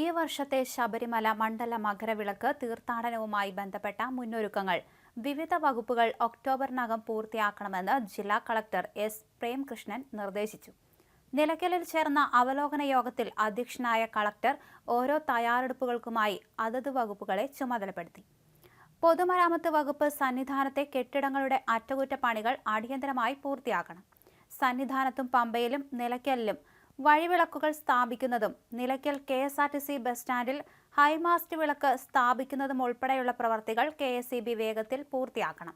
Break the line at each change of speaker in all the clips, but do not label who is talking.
ഈ വർഷത്തെ ശബരിമല മണ്ഡല മകരവിളക്ക് തീർത്ഥാടനവുമായി ബന്ധപ്പെട്ട മുന്നൊരുക്കങ്ങൾ വിവിധ വകുപ്പുകൾ ഒക്ടോബറിനകം പൂർത്തിയാക്കണമെന്ന് ജില്ലാ കളക്ടർ എസ് പ്രേംകൃഷ്ണൻ നിർദ്ദേശിച്ചു. നിലയ്ക്കലിൽ ചേർന്ന അവലോകന യോഗത്തിൽ അധ്യക്ഷനായ കളക്ടർ ഓരോ തയ്യാറെടുപ്പുകൾക്കുമായി അതത് വകുപ്പുകളെ ചുമതലപ്പെടുത്തി. പൊതുമരാമത്ത് വകുപ്പ് സന്നിധാനത്തെ കെട്ടിടങ്ങളുടെ അറ്റകുറ്റപ്പണികൾ അടിയന്തരമായി പൂർത്തിയാക്കണം. സന്നിധാനത്തും പമ്പയിലും നിലയ്ക്കലിലും വഴിവിളക്കുകൾ സ്ഥാപിക്കുന്നതും നിലയ്ക്കൽ KSRTC ബസ് സ്റ്റാൻഡിൽ ഹൈമാസ്റ്റ് വിളക്ക് സ്ഥാപിക്കുന്നതും ഉൾപ്പെടെയുള്ള പ്രവർത്തികൾ KSEB വേഗത്തിൽ പൂർത്തിയാക്കണം.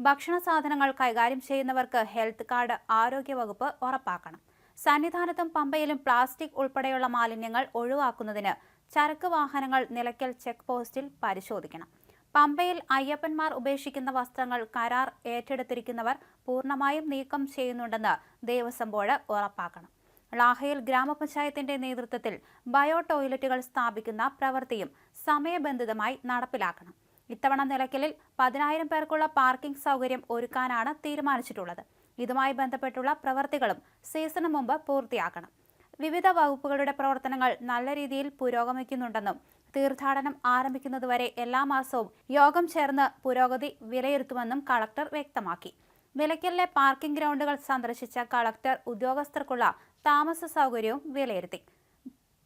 ഭക്ഷണ സാധനങ്ങൾ കൈകാര്യം ചെയ്യുന്നവർക്ക് ഹെൽത്ത് കാർഡ് ആരോഗ്യവകുപ്പ് ഉറപ്പാക്കണം. സന്നിധാനത്തും പമ്പയിലും പ്ലാസ്റ്റിക് ഉൾപ്പെടെയുള്ള മാലിന്യങ്ങൾ ഒഴിവാക്കുന്നതിന് ചരക്ക് വാഹനങ്ങൾ നിലയ്ക്കൽ ചെക്ക് പോസ്റ്റിൽ പരിശോധിക്കണം. പമ്പയിൽ അയ്യപ്പന്മാർ ഉപേക്ഷിക്കുന്ന വസ്ത്രങ്ങൾ കരാർ ഏറ്റെടുത്തിരിക്കുന്നവർ പൂർണ്ണമായും നീക്കം ചെയ്യുന്നുണ്ടെന്ന് ദേവസ്വം ബോർഡ് ഉറപ്പാക്കണം. ലാഹയിൽ ഗ്രാമപഞ്ചായത്തിന്റെ നേതൃത്വത്തിൽ ബയോ ടോയ്ലറ്റുകൾ സ്ഥാപിക്കുന്ന പ്രവൃത്തിയും സമയബന്ധിതമായി നടപ്പിലാക്കണം. ഇത്തവണ നിലയ്ക്കലിൽ 10,000 പേർക്കുള്ള പാർക്കിംഗ് സൗകര്യം ഒരുക്കാനാണ് തീരുമാനിച്ചിട്ടുള്ളത്. ഇതുമായി ബന്ധപ്പെട്ടുള്ള പ്രവൃത്തികളും സീസണിന് മുമ്പ് പൂർത്തിയാക്കണം. വിവിധ വകുപ്പുകളുടെ പ്രവർത്തനങ്ങൾ നല്ല രീതിയിൽ പുരോഗമിക്കുന്നുണ്ടെന്നും തീർത്ഥാടനം ആരംഭിക്കുന്നതുവരെ എല്ലാ മാസവും യോഗം ചേർന്ന് പുരോഗതി വിലയിരുത്തുമെന്നും കളക്ടർ വ്യക്തമാക്കി. നിലയ്ക്കലിലെ പാർക്കിംഗ് ഗ്രൗണ്ടുകൾ സന്ദർശിച്ച കളക്ടർ ഉദ്യോഗസ്ഥർക്കുള്ള താമസ സൗകര്യവും വിലയിരുത്തി.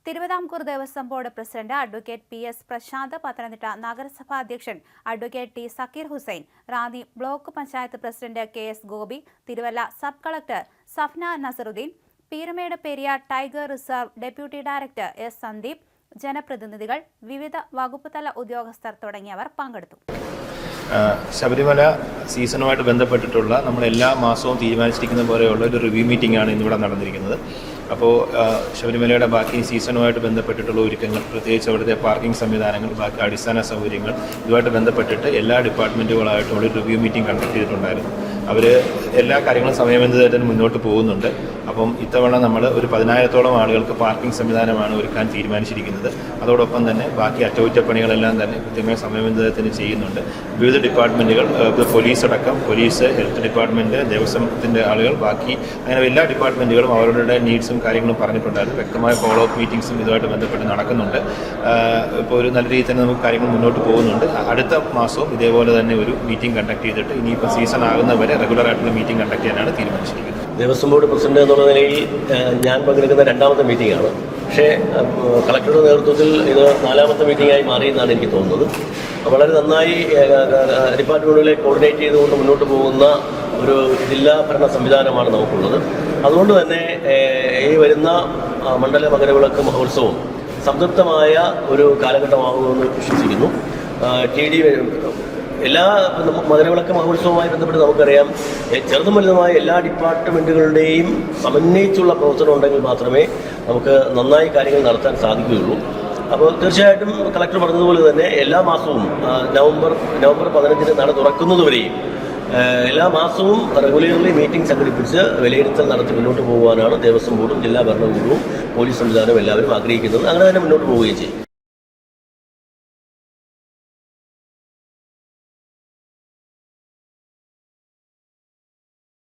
Thiruvithamkoor Devaswom board president advocate PS Prasanth, Pathanamthitta നഗരസഭാ അധ്യക്ഷൻ advocate T Sakeer Hussain, Ranni block panchayat president KS Gopi, Thiruvalla sub collector Safna Nasaruddin, Peermade Periyar tiger reserve deputy director S Sandeep, ജനപ്രതിനിധികൾ, വിവിധ വകുപ്പ് തല ഉദ്യോഗസ്ഥർ തുടങ്ങിയവർ പങ്കെടുത്തു.
ശബരിമല സീസണുമായിട്ട് ബന്ധപ്പെട്ടിട്ടുള്ള നമ്മൾ എല്ലാ മാസവും തീരുമാനിച്ചിരിക്കുന്ന പോലെയുള്ള ഒരു റിവ്യൂ മീറ്റിംഗ് ആണ് ഇന്നിവിടെ നടന്നിരിക്കുന്നത്. അപ്പോൾ ശബരിമലയുടെ ബാക്കി സീസണുമായിട്ട് ബന്ധപ്പെട്ടിട്ടുള്ള ഒരുക്കങ്ങൾ, പ്രത്യേകിച്ച് അവിടുത്തെ പാർക്കിംഗ് സംവിധാനങ്ങൾ, ബാക്കി അടിസ്ഥാന സൗകര്യങ്ങൾ, ഇതുമായിട്ട് ബന്ധപ്പെട്ടിട്ട് എല്ലാ ഡിപ്പാർട്ട്മെൻറ്റുകളായിട്ടും ഒരു റിവ്യൂ മീറ്റിംഗ് കണ്ടക്ട് ചെയ്തിട്ടുണ്ടായിരുന്നു. അവർ എല്ലാ കാര്യങ്ങളും സമയബന്ധിതമായിട്ട് മുന്നോട്ട് പോകുന്നുണ്ട്. അപ്പം ഇത്തവണ നമ്മൾ ഒരു 10,000-ഓളം ആളുകൾക്ക് പാർക്കിംഗ് സംവിധാനമാണ് ഒരുക്കാൻ തീരുമാനിച്ചിരിക്കുന്നത്. അതോടൊപ്പം തന്നെ ബാക്കി അറ്റകുറ്റപ്പണികളെല്ലാം തന്നെ കൃത്യമായ സമയബന്ധിതത്തിന് ചെയ്യുന്നുണ്ട്. വിവിധ ഡിപ്പാർട്ട്മെൻറ്റുകൾ, പോലീസ് അടക്കം, പോലീസ്, ഹെൽത്ത് ഡിപ്പാർട്ട്മെൻറ്റ്, ദേവസ്വത്തിൻ്റെ ആളുകൾ, ബാക്കി അങ്ങനെ എല്ലാ ഡിപ്പാർട്ട്മെൻറ്റുകളും അവരുടെ നീഡ്സും കാര്യങ്ങളും പറഞ്ഞിട്ടുണ്ടായിരുന്നു. വ്യക്തമായ ഫോളോ അപ്പ് മീറ്റിംഗ്സും ഇതുമായിട്ട് ബന്ധപ്പെട്ട് നടക്കുന്നുണ്ട്. ഇപ്പോൾ ഒരു നല്ല രീതിയിൽ തന്നെ നമുക്ക് കാര്യങ്ങൾ മുന്നോട്ട് പോകുന്നുണ്ട്. അടുത്ത മാസവും ഇതേപോലെ തന്നെ ഒരു മീറ്റിംഗ് കണ്ടക്ട് ചെയ്തിട്ട് ഇനിയിപ്പോൾ സീസൺ ആകുന്നവരെ റെഗുലറായിട്ടുള്ള മീറ്റിംഗ് കണ്ടക്ട് ചെയ്യാനാണ് തീരുമാനിച്ചിരിക്കുന്നത്.
ദേവസ്വം ബോർഡ് പ്രസിഡന്റ് എന്നുള്ള നിലയിൽ ഞാൻ പങ്കെടുക്കുന്ന 2ാമത്തെ മീറ്റിംഗാണ്. പക്ഷേ കളക്ടറുടെ നേതൃത്വത്തിൽ ഇത് 4ാമത്തെ മീറ്റിംഗായി മാറിയെന്നാണ് എനിക്ക് തോന്നുന്നത്. വളരെ നന്നായി ഡിപ്പാർട്ട്മെൻറ്റുകളെ കോർഡിനേറ്റ് ചെയ്തുകൊണ്ട് മുന്നോട്ട് പോകുന്ന ഒരു ജില്ലാ ഭരണ സംവിധാനമാണ് നമുക്കുള്ളത്. അതുകൊണ്ട് തന്നെ ഈ വരുന്ന മണ്ഡല മകരവിളക്ക് മഹോത്സവം സംതൃപ്തമായ ഒരു കാലഘട്ടമാകുമെന്ന് വിശ്വസിക്കുന്നു. TD എല്ലാ മകരവിളക്ക് മഹോത്സവവുമായി ബന്ധപ്പെട്ട് നമുക്കറിയാം, ചെറുതും വലുതുമായ എല്ലാ ഡിപ്പാർട്ട്മെൻറ്റുകളുടെയും സമന്വയിച്ചുള്ള പ്രവർത്തനം ഉണ്ടെങ്കിൽ മാത്രമേ നമുക്ക് നന്നായി കാര്യങ്ങൾ നടത്താൻ സാധിക്കുകയുള്ളൂ. അപ്പോൾ തീർച്ചയായിട്ടും കളക്ടർ പറഞ്ഞതുപോലെ തന്നെ എല്ലാ മാസവും നവംബർ 15 നട തുറക്കുന്നതുവരെയും എല്ലാ മാസവും റെഗുലർലി മീറ്റിംഗ് സംഘടിപ്പിച്ച് വിലയിരുത്തൽ നടത്തി മുന്നോട്ട് പോകുവാനാണ് ദേവസ്വം ബോർഡും ജില്ലാ ഭരണകൂടവും പോലീസ് സംവിധാനവും എല്ലാവരും ആഗ്രഹിക്കുന്നത്. അങ്ങനെ തന്നെ മുന്നോട്ട് പോവുകയും ചെയ്യും.